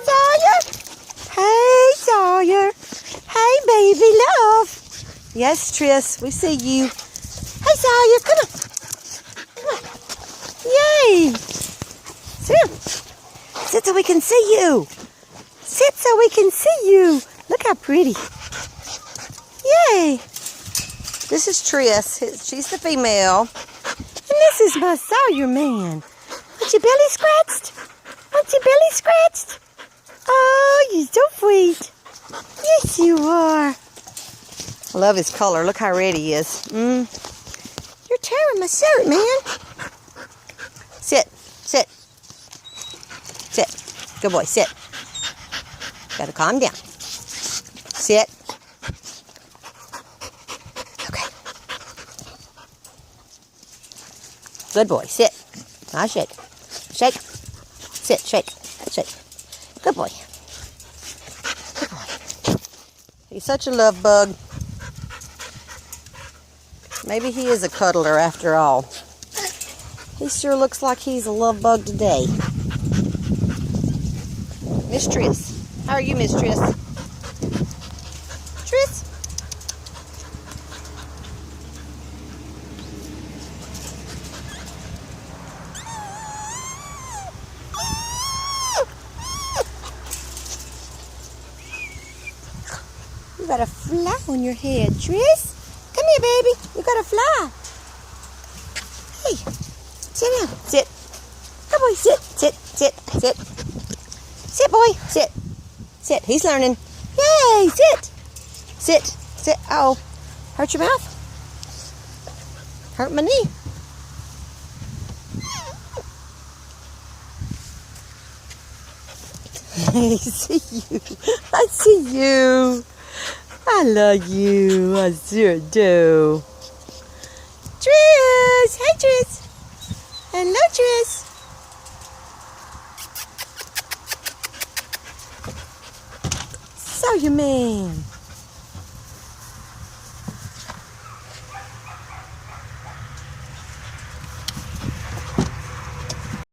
Sawyer. Hey, Sawyer. Hey, baby love. Yes, Tris, we see you. Hey, Sawyer, come on. Come on. Yay. Sit down. Sit so we can see you. Sit so we can see you. Look how pretty. Yay. This is Tris. She's the female. And this is my Sawyer man. Want your belly scratched? Want your belly scratched? Oh, you're so sweet. Yes, you are. I love his color. Look how red he is. You're tearing my shirt, man. Sit. Sit. Sit. Good boy. Sit. Gotta calm down. Sit. Okay. Good boy. Sit. Now shake. Shake. Sit. Shake. Shake. Good boy. Good boy. He's such a love bug. Maybe he is a cuddler after all. He sure looks like he's a love bug today. Miss Tris. How are you, Miss Tris? Tris? You got a fly on your head, Tris. Come here, baby. You got a fly. Hey, sit down. Sit. Come on, sit, sit, sit, sit. Sit, boy. Sit. Sit. He's learning. Yay, sit. Sit. Sit. Uh-oh. Hurt your mouth? Hurt my knee. I see you. I see you. I love you. I sure do. Tris. Hey, Tris. Hello, Tris. Sawyer man.